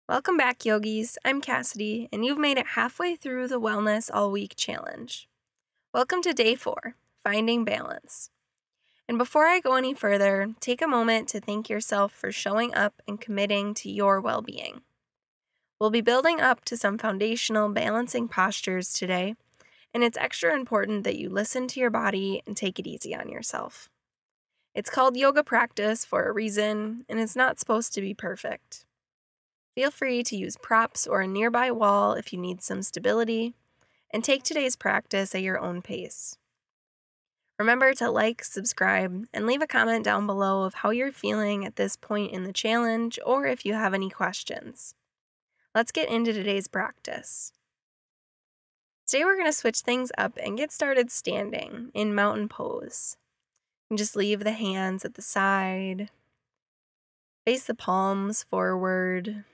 Welcome back, yogis. I'm Cassidy, and you've made it halfway through the Wellness All Week Challenge. Welcome to Day 4, Finding Balance. And before I go any further, take a moment to thank yourself for showing up and committing to your well-being. We'll be building up to some foundational balancing postures today, and it's extra important that you listen to your body and take it easy on yourself. It's called yoga practice for a reason, and it's not supposed to be perfect. Feel free to use props or a nearby wall if you need some stability, and take today's practice at your own pace. Remember to like, subscribe, and leave a comment down below of how you're feeling at this point in the challenge or if you have any questions. Let's get into today's practice. Today we're going to switch things up and get started standing in mountain pose. And just leave the hands at the side, face the palms forward.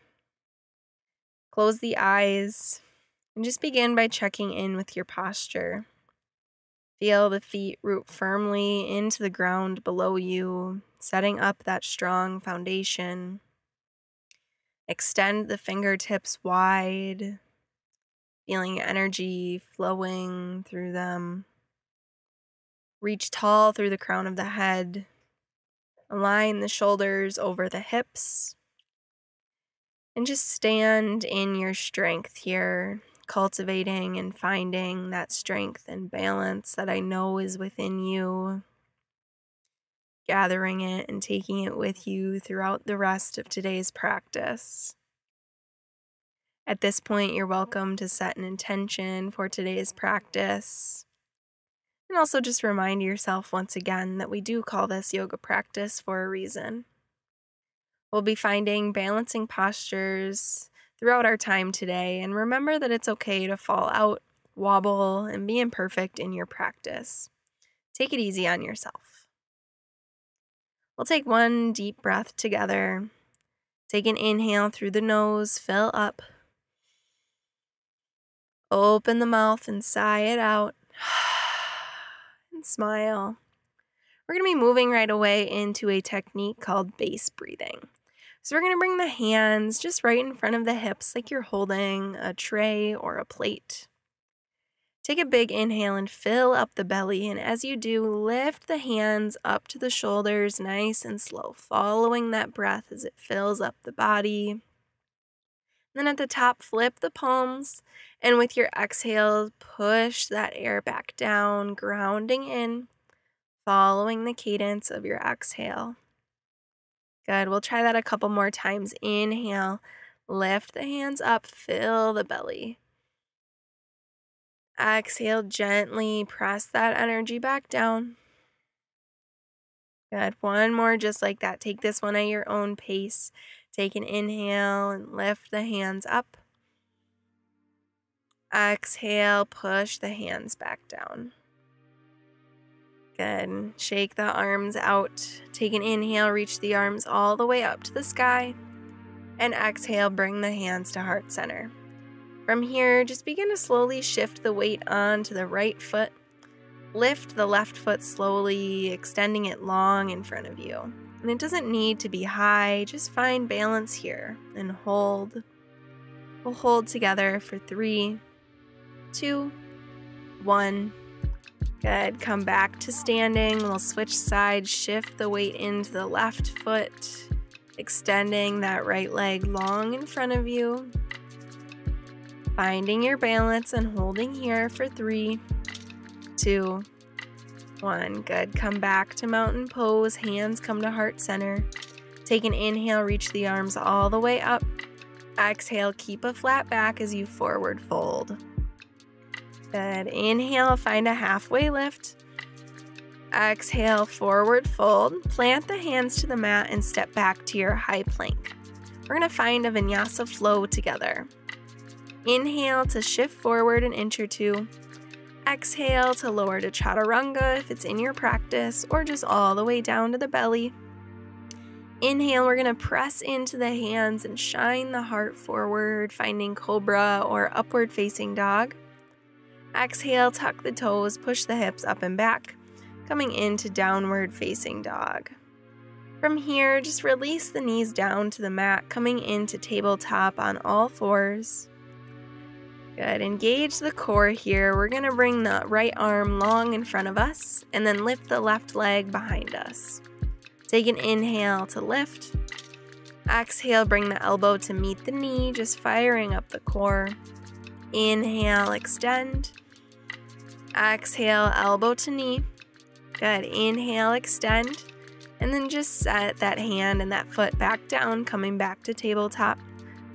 Close the eyes and just begin by checking in with your posture. Feel the feet root firmly into the ground below you, setting up that strong foundation. Extend the fingertips wide, feeling energy flowing through them. Reach tall through the crown of the head. Align the shoulders over the hips. And just stand in your strength here, cultivating and finding that strength and balance that I know is within you. Gathering it and taking it with you throughout the rest of today's practice. At this point, you're welcome to set an intention for today's practice. And also just remind yourself once again that we do call this yoga practice for a reason. We'll be finding balancing postures throughout our time today, and remember that it's okay to fall out, wobble, and be imperfect in your practice. Take it easy on yourself. We'll take one deep breath together. Take an inhale through the nose, fill up. Open the mouth and sigh it out. And smile. We're going to be moving right away into a technique called base breathing. So we're going to bring the hands just right in front of the hips like you're holding a tray or a plate. Take a big inhale and fill up the belly, and as you do, lift the hands up to the shoulders nice and slow, following that breath as it fills up the body. Then at the top, flip the palms, and with your exhale, push that air back down, grounding in, following the cadence of your exhale. Good. We'll try that a couple more times. Inhale, lift the hands up, fill the belly. Exhale, gently press that energy back down. Good. One more just like that. Take this one at your own pace. Take an inhale and lift the hands up. Exhale, push the hands back down. Good. Shake the arms out. Take an inhale, reach the arms all the way up to the sky. And exhale, bring the hands to heart center. From here, just begin to slowly shift the weight onto the right foot. Lift the left foot slowly, extending it long in front of you. And it doesn't need to be high, just find balance here and hold. We'll hold together for 3, 2, 1. Good. Come back to standing. We'll switch sides, shift the weight into the left foot, extending that right leg long in front of you. Finding your balance and holding here for 3, 2, 1. Good. Come back to mountain pose. Hands come to heart center. Take an inhale, reach the arms all the way up. Exhale, keep a flat back as you forward fold. Good. Inhale, find a halfway lift. Exhale, forward fold. Plant the hands to the mat and step back to your high plank. We're going to find a vinyasa flow together. Inhale to shift forward an inch or two. Exhale to lower to chaturanga if it's in your practice, or just all the way down to the belly. Inhale, we're going to press into the hands and shine the heart forward, finding cobra or upward facing dog. Exhale, tuck the toes, push the hips up and back. coming into downward facing dog. From here, just release the knees down to the mat, coming into tabletop on all fours. Good, engage the core here. We're gonna bring the right arm long in front of us and then lift the left leg behind us. Take an inhale to lift. Exhale, bring the elbow to meet the knee, just firing up the core. Inhale, extend. Exhale, elbow to knee. Good, inhale, extend. And then just set that hand and that foot back down, coming back to tabletop.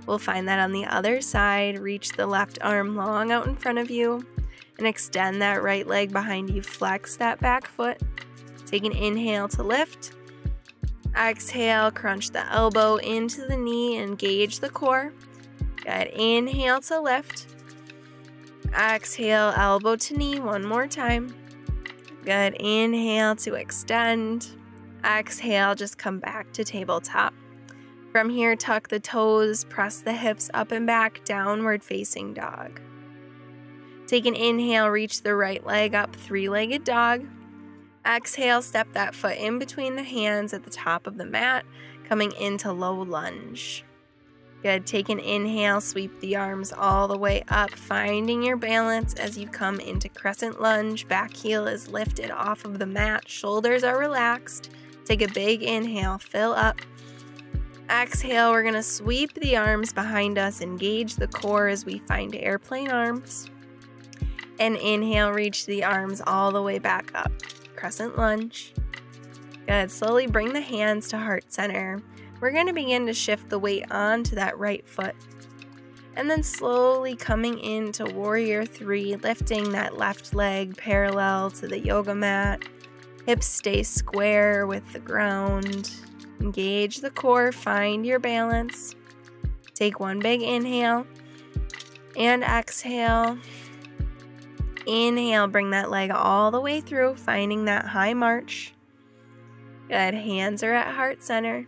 We'll find that on the other side. Reach the left arm long out in front of you and extend that right leg behind you. Flex that back foot. Take an inhale to lift. Exhale, crunch the elbow into the knee, engage the core. Good, inhale to lift. Exhale, elbow to knee, one more time. Good, inhale to extend. Exhale, just come back to tabletop. From here, tuck the toes, press the hips up and back, downward facing dog. Take an inhale, reach the right leg up, three-legged dog. Exhale, step that foot in between the hands at the top of the mat, coming into low lunge. Good, take an inhale, sweep the arms all the way up, finding your balance as you come into crescent lunge. Back heel is lifted off of the mat, shoulders are relaxed. Take a big inhale, fill up. Exhale, we're gonna sweep the arms behind us, engage the core as we find airplane arms. And inhale, reach the arms all the way back up. Crescent lunge. Good, slowly bring the hands to heart center. We're gonna begin to shift the weight onto that right foot. And then slowly coming into warrior three, lifting that left leg parallel to the yoga mat. Hips stay square with the ground. Engage the core, find your balance. Take one big inhale and exhale. Inhale, bring that leg all the way through, finding that high march. Good, hands are at heart center.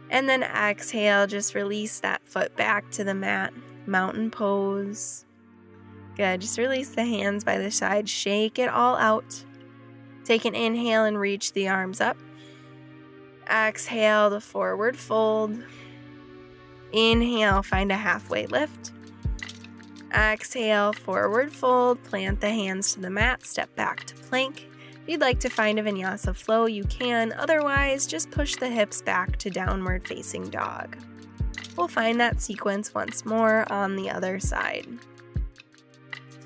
And then exhale, just release that foot back to the mat, mountain pose. Good, just release the hands by the side, shake it all out. Take an inhale and reach the arms up. Exhale, the forward fold. Inhale, find a halfway lift. Exhale, forward fold, plant the hands to the mat, step back to plank. If you'd like to find a vinyasa flow, you can. Otherwise, just push the hips back to downward facing dog. We'll find that sequence once more on the other side.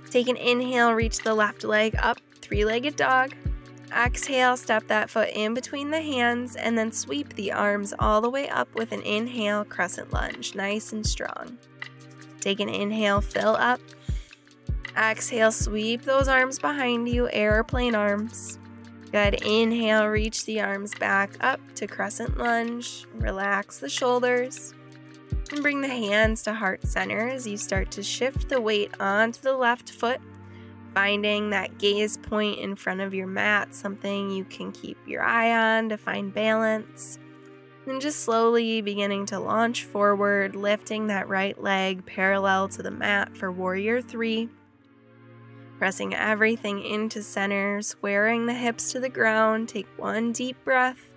Take an inhale, reach the left leg up, three-legged dog. Exhale, step that foot in between the hands and then sweep the arms all the way up with an inhale, crescent lunge, nice and strong. Take an inhale, fill up. Exhale, sweep those arms behind you, airplane arms. Good, inhale, reach the arms back up to crescent lunge. Relax the shoulders. And bring the hands to heart center as you start to shift the weight onto the left foot. Finding that gaze point in front of your mat, something you can keep your eye on to find balance. And just slowly beginning to launch forward, lifting that right leg parallel to the mat for warrior three. Pressing everything into center, squaring the hips to the ground. Take one deep breath.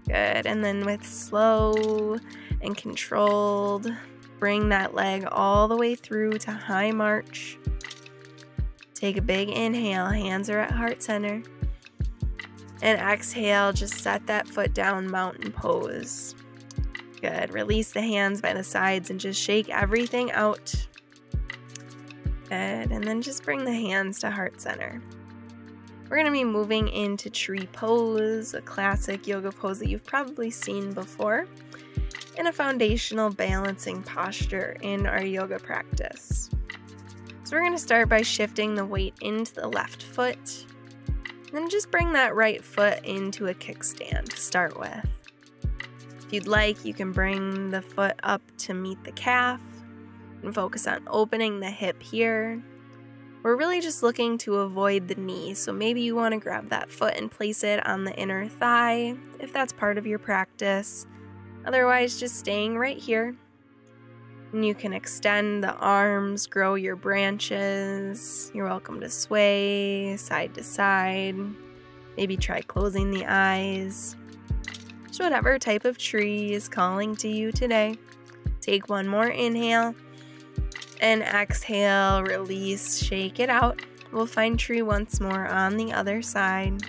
Good, and then with slow and controlled, bring that leg all the way through to high march. Take a big inhale, hands are at heart center. And exhale, just set that foot down, mountain pose. Good, release the hands by the sides and just shake everything out. Good, and then just bring the hands to heart center. We're gonna be moving into tree pose, a classic yoga pose that you've probably seen before, and a foundational balancing posture in our yoga practice. So we're gonna start by shifting the weight into the left foot. Then just bring that right foot into a kickstand to start with. If you'd like, you can bring the foot up to meet the calf and focus on opening the hip here. We're really just looking to avoid the knee, so maybe you want to grab that foot and place it on the inner thigh if that's part of your practice. Otherwise, just staying right here. And you can extend the arms, grow your branches. You're welcome to sway side to side. Maybe try closing the eyes. Just whatever type of tree is calling to you today. Take one more inhale and exhale, release, shake it out. We'll find tree once more on the other side.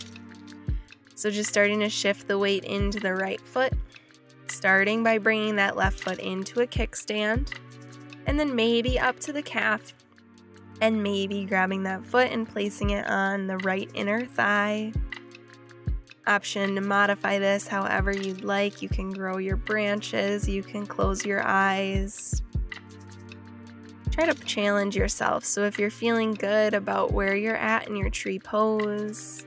So just starting to shift the weight into the right foot, starting by bringing that left foot into a kickstand, and then maybe up to the calf, and maybe grabbing that foot and placing it on the right inner thigh. Option to modify this however you'd like. You can grow your branches, you can close your eyes. Try to challenge yourself. So if you're feeling good about where you're at in your tree pose,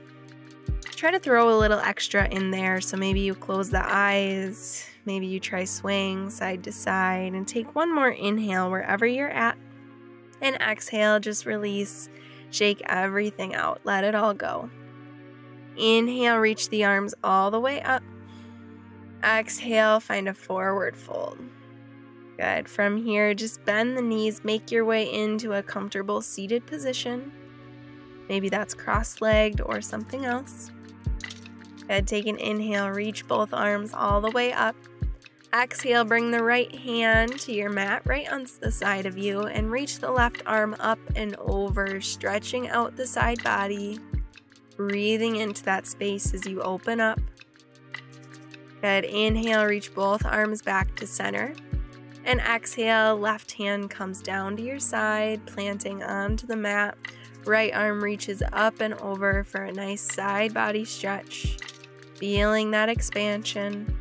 try to throw a little extra in there. So maybe you close the eyes, maybe you try swaying side to side, and take one more inhale wherever you're at. And exhale, just release, shake everything out, let it all go. Inhale, reach the arms all the way up. Exhale, find a forward fold. Good. From here, just bend the knees, make your way into a comfortable seated position. Maybe that's cross-legged or something else. Good. Take an inhale, reach both arms all the way up. Exhale, bring the right hand to your mat right on the side of you and reach the left arm up and over, stretching out the side body. Breathing into that space as you open up. Good. Inhale, reach both arms back to center. And exhale, left hand comes down to your side, planting onto the mat. Right arm reaches up and over for a nice side body stretch. Feeling that expansion.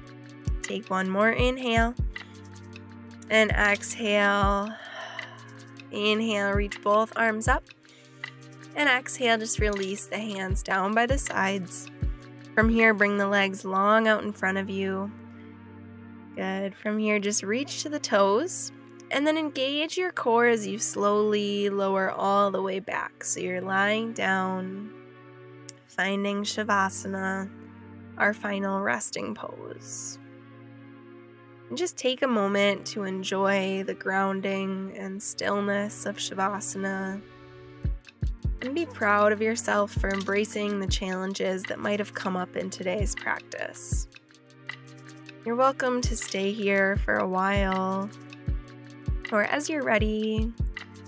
Take one more inhale. And exhale. Inhale, reach both arms up. And exhale, just release the hands down by the sides. From here, bring the legs long out in front of you. Good. From here, just reach to the toes. And then engage your core as you slowly lower all the way back. So you're lying down, finding Shavasana, our final resting pose. And just take a moment to enjoy the grounding and stillness of Shavasana. And be proud of yourself for embracing the challenges that might have come up in today's practice. You're welcome to stay here for a while, or as you're ready,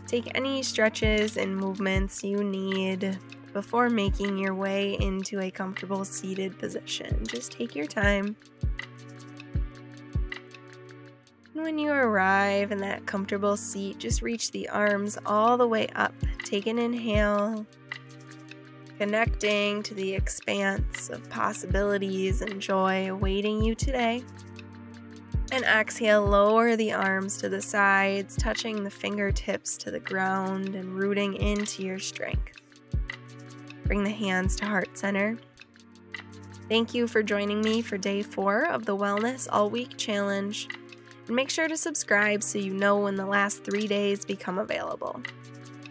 take any stretches and movements you need before making your way into a comfortable seated position. Just take your time. And when you arrive in that comfortable seat, just reach the arms all the way up. Take an inhale, connecting to the expanse of possibilities and joy awaiting you today. And exhale, lower the arms to the sides, touching the fingertips to the ground and rooting into your strength. Bring the hands to heart center. Thank you for joining me for day 4 of the Wellness All Week Challenge. And make sure to subscribe so you know when the last 3 days become available.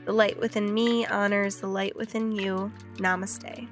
The light within me honors the light within you. Namaste.